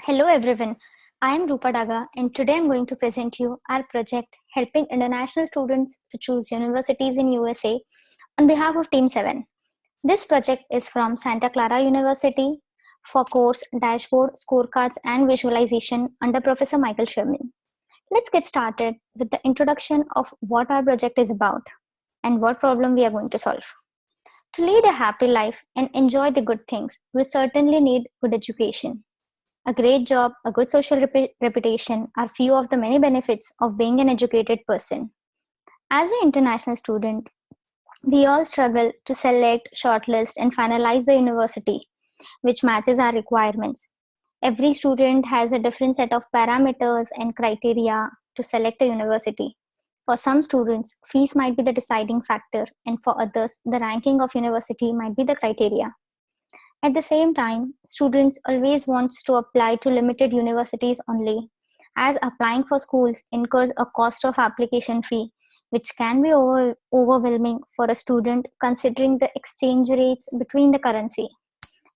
Hello everyone, I am Roopa and today I'm going to present you our project helping international students to choose universities in USA on behalf of Team 7. This project is from Santa Clara University for course Dashboard, Scorecards and Visualization under Professor Michael Sherman. Let's get started with the introduction of what our project is about and what problem we are going to solve. To lead a happy life and enjoy the good things, we certainly need good education. A great job, a good social reputation are few of the many benefits of being an educated person. As an international student, we all struggle to select, shortlist, and finalize the university which matches our requirements. Every student has a different set of parameters and criteria to select a university. For some students, fees might be the deciding factor, and for others, the ranking of university might be the criteria. At the same time, students always want to apply to limited universities only, as applying for schools incurs a cost of application fee, which can be overwhelming for a student considering the exchange rates between the currency.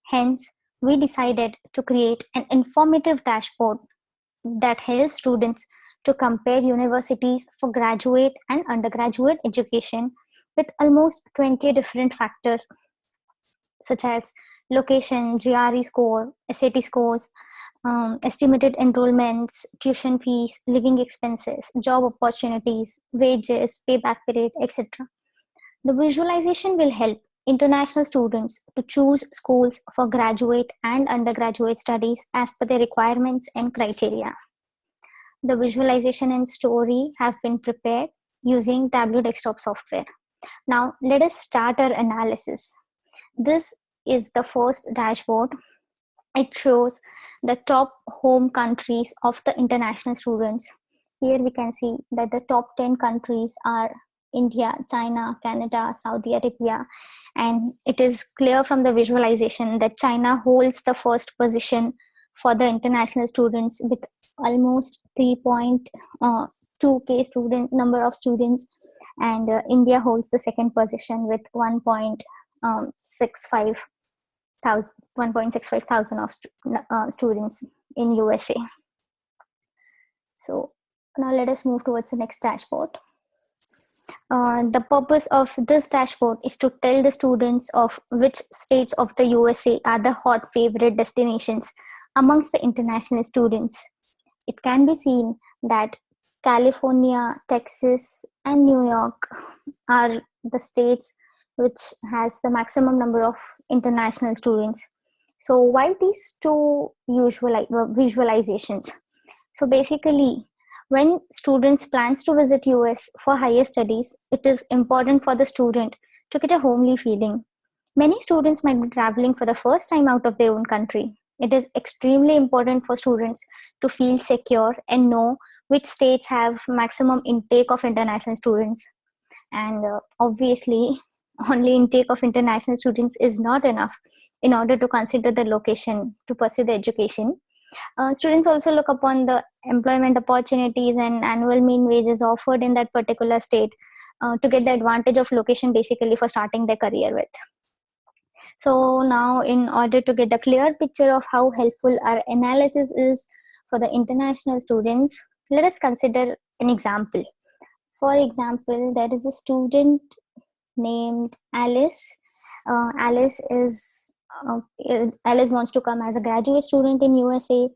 Hence, we decided to create an informative dashboard that helps students to compare universities for graduate and undergraduate education with almost 20 different factors such as location, GRE score, SAT scores, estimated enrollments, tuition fees, living expenses, job opportunities, wages, payback period, etc. The visualization will help international students to choose schools for graduate and undergraduate studies as per their requirements and criteria. The visualization and story have been prepared using Tableau desktop software. Now, let us start our analysis. This is the first dashboard. It shows the top home countries of the international students. Here we can see that the top 10 countries are India, China, Canada, Saudi Arabia, and it is clear from the visualization that China holds the first position for the international students with almost 3.2k students, number of students, and India holds the second position with 1.65 thousand of students in USA. So now let us move towards the next dashboard. The purpose of this dashboard is to tell the students of which states of the USA are the hot favorite destinations amongst the international students. It can be seen that California, Texas, and New York are the states which has the maximum number of international students. So why these two visualizations? So basically, when students plans to visit US for higher studies, it is important for the student to get a homely feeling. Many students might be traveling for the first time out of their own country. It is extremely important for students to feel secure and know which states have maximum intake of international students. And obviously, only intake of international students is not enough in order to consider the location to pursue the education. Students also look upon the employment opportunities and annual mean wages offered in that particular state to get the advantage of location basically for starting their career with. So now, in order to get the clear picture of how helpful our analysis is for the international students, let us consider an example. For example, there is a student named Alice. Alice wants to come as a graduate student in USA.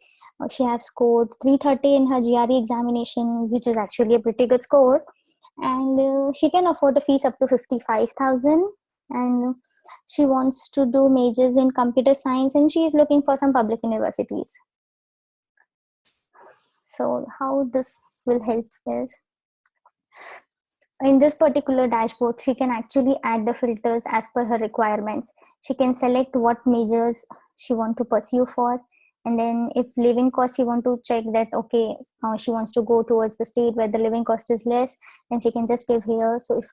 She has scored 330 in her GRE examination, which is actually a pretty good score. And she can afford a fees up to 55,000. And she wants to do majors in computer science, and she is looking for some public universities. So how this will help is, in this particular dashboard, she can actually add the filters as per her requirements. She can select what majors she wants to pursue for. And then if living cost, she wants to check that, okay, she wants to go towards the state where the living cost is less, then she can just give here. So if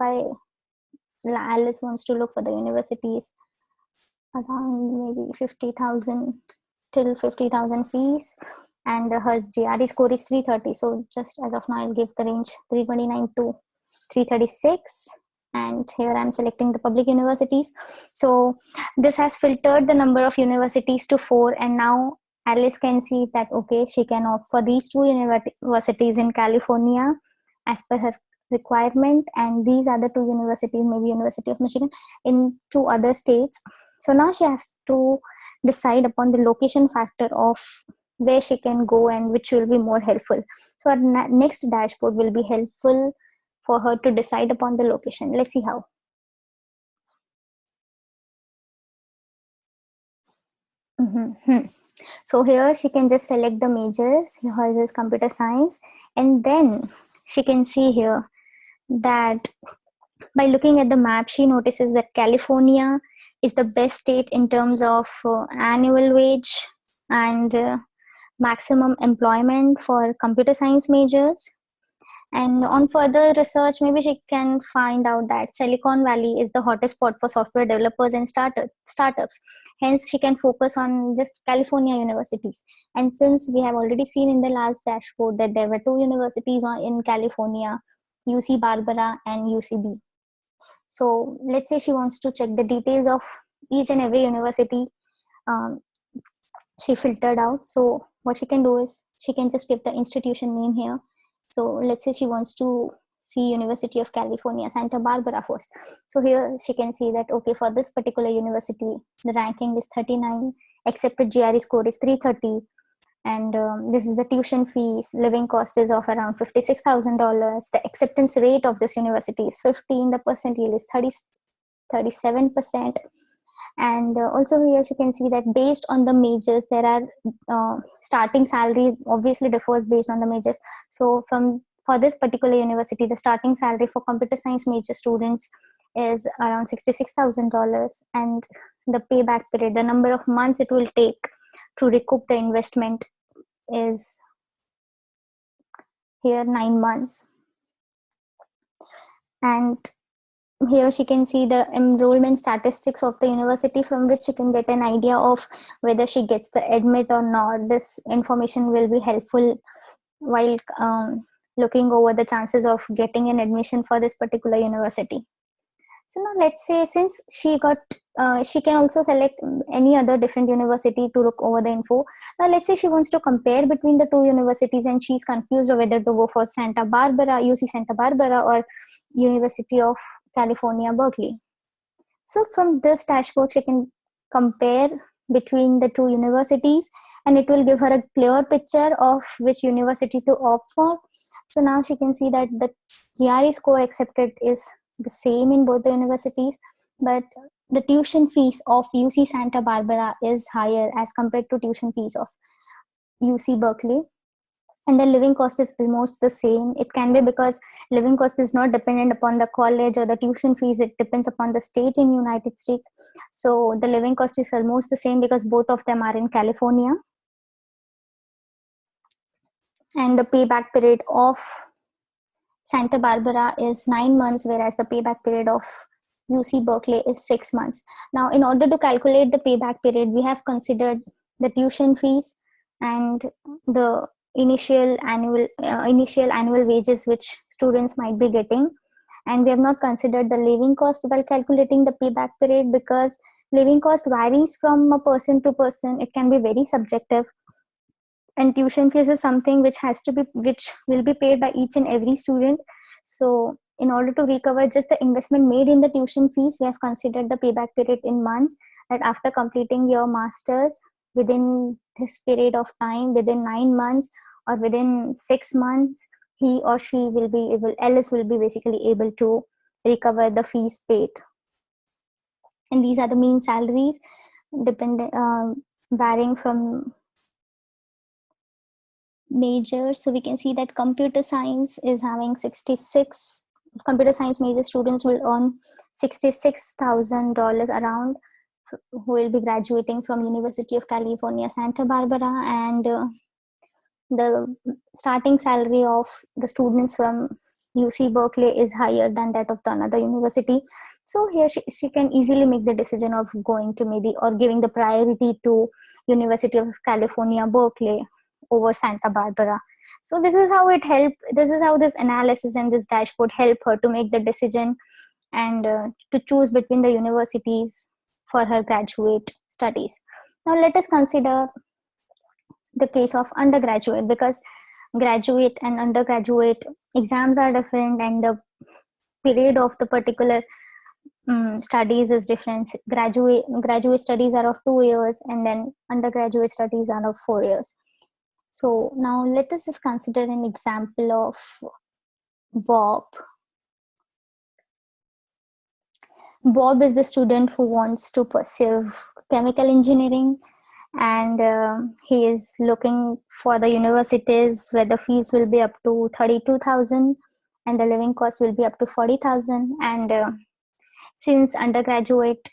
Alice wants to look for the universities around maybe 50,000 till 50,000 fees, and her GRE score is 330. So just as of now, I'll give the range 329 to 336, and here I'm selecting the public universities. So this has filtered the number of universities to 4, and now Alice can see that, okay, she can opt for these two universities in California as per her requirement, and these other two universities, maybe University of Michigan, in two other states. So now she has to decide upon the location factor of where she can go and which will be more helpful. So our next dashboard will be helpful for her to decide upon the location. Let's see how. So here she can just select the majors. Hers is computer science, and then she can see here that by looking at the map, she notices that California is the best state in terms of annual wage and maximum employment for computer science majors. And on further research, maybe she can find out that Silicon Valley is the hottest spot for software developers and startups. Hence, she can focus on just California universities. And since we have already seen in the last dashboard that there were two universities in California, UC Barbara and UCB. So let's say she wants to check the details of each and every university she filtered out. So what she can do is she can just give the institution name here. So let's say she wants to see University of California, Santa Barbara first. So here she can see that, okay, for this particular university, the ranking is 39, accepted GRE score is 330. And this is the tuition fees. Living cost is of around $56,000. The acceptance rate of this university is 15. The percentile is 37%. And also here you can see that based on the majors, there are starting salary obviously differs based on the majors. So for this particular university, the starting salary for computer science major students is around $66,000, and the payback period, the number of months it will take to recoup the investment, is here 9 months. And here she can see the enrollment statistics of the university, from which she can get an idea of whether she gets the admit or not. This information will be helpful while looking over the chances of getting an admission for this particular university. So now let's say, since she got, she can also select any other different university to look over the info. Now let's say she wants to compare between the two universities and she's confused of whether to go for Santa Barbara, UC Santa Barbara, or University of California, Berkeley. So from this dashboard, she can compare between the two universities, and it will give her a clear picture of which university to opt for. So now she can see that the GRE score accepted is the same in both the universities, but the tuition fees of UC Santa Barbara is higher as compared to tuition fees of UC Berkeley. And the living cost is almost the same. It can be because living cost is not dependent upon the college or the tuition fees. It depends upon the state in United States. So the living cost is almost the same because both of them are in California. And the payback period of Santa Barbara is 9 months, whereas the payback period of UC Berkeley is 6 months. Now, in order to calculate the payback period, we have considered the tuition fees and the initial annual wages which students might be getting, and we have not considered the living cost while calculating the payback period, because living cost varies from a person to person. It can be very subjective, and tuition fees is something which will be paid by each and every student. So in order to recover just the investment made in the tuition fees, we have considered the payback period in months, that after completing your masters, within this period of time, within 9 months or within 6 months, he or she will be able, Alice will be basically able to recover the fees paid. And these are the mean salaries varying from majors. So we can see that computer science is having 66, computer science major students will earn $66,000 around, who will be graduating from University of California, Santa Barbara. And the starting salary of the students from UC Berkeley is higher than that of the another university. So here she can easily make the decision of going to maybe, or giving the priority to University of California, Berkeley over Santa Barbara. So this is how this analysis and this dashboard help her to make the decision and to choose between the universities for her graduate studies. Now let us consider the case of undergraduate, because graduate and undergraduate exams are different, and the period of the particular studies is different. Graduate studies are of 2 years, and then undergraduate studies are of 4 years. So now let us just consider an example of Bob. Bob is the student who wants to pursue chemical engineering, and he is looking for the universities where the fees will be up to 32,000 and the living cost will be up to 40,000. And since undergraduate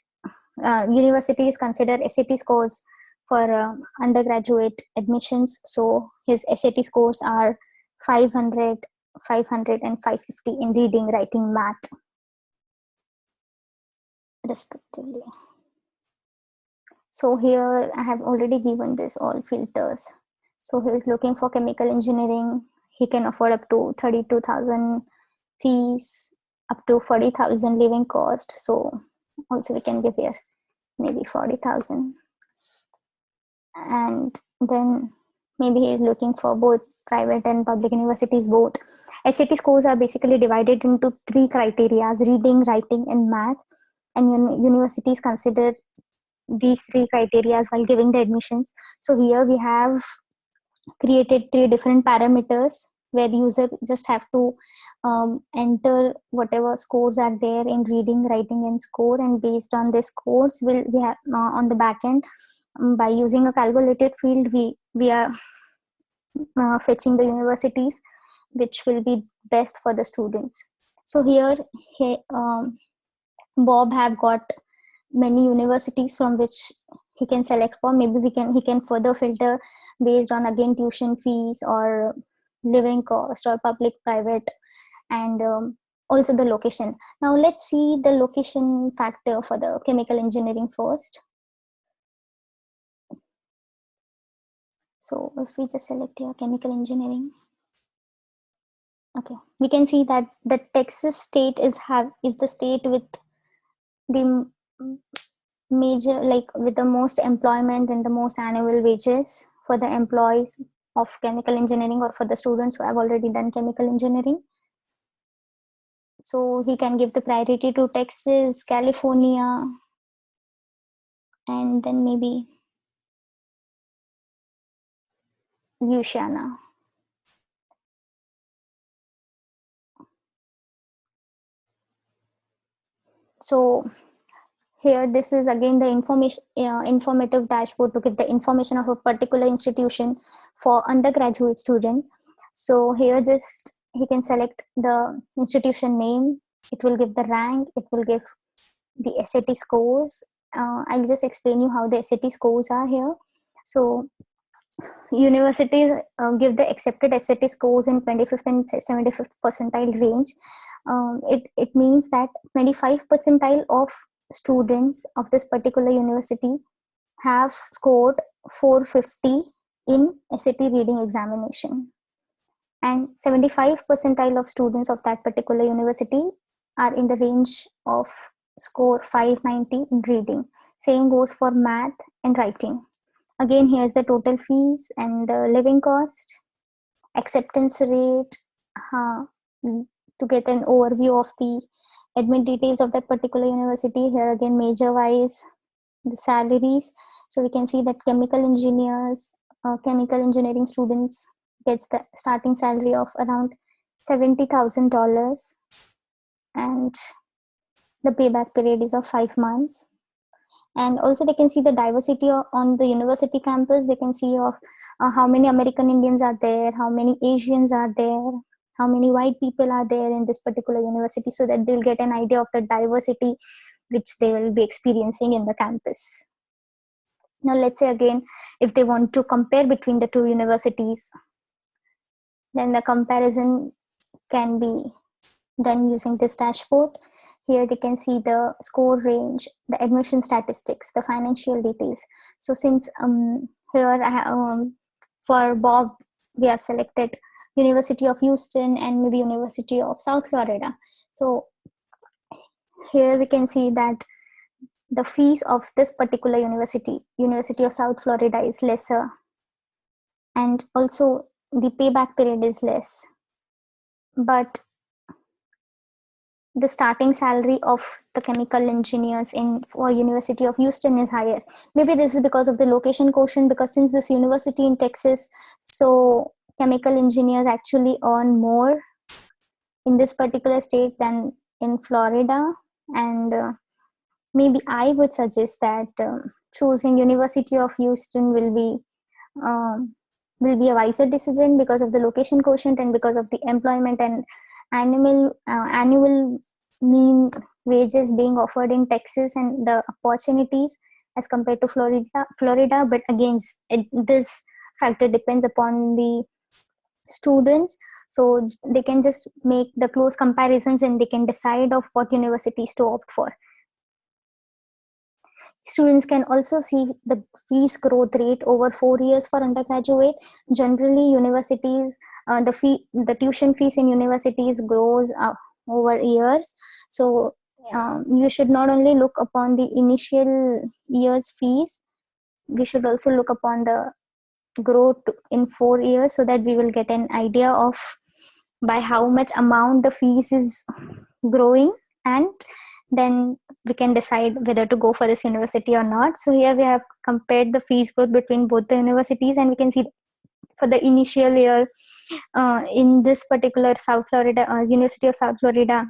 universities consider SAT scores for undergraduate admissions, so his SAT scores are 500, 500 and 550 in reading, writing, math respectively. So here I have already given this all filters. So he is looking for chemical engineering. He can afford up to 32,000 fees, up to 40,000 living cost. So also we can give here maybe 40,000. And then maybe he is looking for both private and public universities both. SAT scores are basically divided into 3 criteria: reading, writing, and math. And universities consider these 3 criteria while giving the admissions. So here we have created 3 different parameters where the user just have to enter whatever scores are there in reading, writing, and score, and based on the scores we have on the back end, by using a calculated field, we are fetching the universities which will be best for the students. So here Bob have got many universities from which he can select for. Maybe he can further filter based on again tuition fees or living cost or public, private, and also the location. Now let's see the location factor for the chemical engineering first. So if we just select here chemical engineering, okay, we can see that the Texas state is the state with the major, like with the most employment and the most annual wages for the employees of chemical engineering or for the students who have already done chemical engineering. So he can give the priority to Texas, California, and then maybe Louisiana. So here this is again the informative dashboard to give the information of a particular institution for undergraduate student. So here just he can select the institution name, it will give the rank, it will give the SAT scores. I'll just explain you how the SAT scores are here. So universities give the accepted SAT scores in 25th and 75th percentile range. It means that 25 percentile of students of this particular university have scored 450 in SAT reading examination, and 75 percentile of students of that particular university are in the range of score 590 in reading. Same goes for math and writing. Again, here's the total fees and the living cost, acceptance rate, to get an overview of the admit details of that particular university. Here again, major wise, the salaries. So we can see that chemical engineering students gets the starting salary of around $70,000, and the payback period is of 5 months. And also they can see the diversity on the university campus. They can see of how many American Indians are there, how many Asians are there, how many white people are there in this particular university, so that they'll get an idea of the diversity which they will be experiencing in the campus. Now let's say again, if they want to compare between the 2 universities, then the comparison can be done using this dashboard. Here they can see the score range, the admission statistics, the financial details. So since here for Bob, we have selected University of Houston and maybe University of South Florida. So here we can see that the fees of this particular university of South Florida, is lesser and also the payback period is less. But the starting salary of the chemical engineers in for University of Houston is higher. Maybe this is because of the location quotient, because since this university in Texas, so chemical engineers actually earn more in this particular state than in Florida. And maybe I would suggest that choosing University of Houston um, will be a wiser decision because of the location quotient and because of the employment and annual mean wages being offered in Texas and the opportunities as compared to Florida. But again, this factor depends upon the students, so they can just make the close comparisons and they can decide of what universities to opt for. Students can also see the fees growth rate over 4 years for undergraduate. Generally, universities, the tuition fees in universities grows over years. So you should not only look upon the initial year's fees, we should also look upon the growth in 4 years, so that we will get an idea of by how much amount the fees is growing, and then we can decide whether to go for this university or not. So here we have compared the fees growth between both the universities, and we can see for the initial year in this particular South Florida University of South Florida,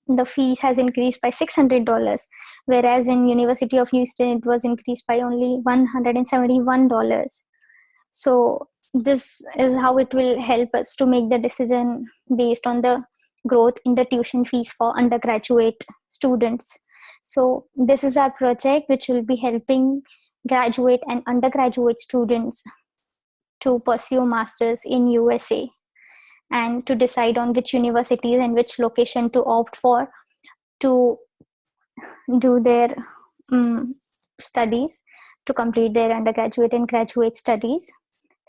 the fees has increased by $600, whereas in University of Houston it was increased by only $171. So this is how it will help us to make the decision based on the growth in the tuition fees for undergraduate students. So this is our project which will be helping graduate and undergraduate students to pursue masters in USA and to decide on which universities and which location to opt for to do their studies, to complete their undergraduate and graduate studies.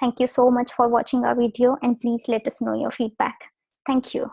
Thank you so much for watching our video, and please let us know your feedback. Thank you.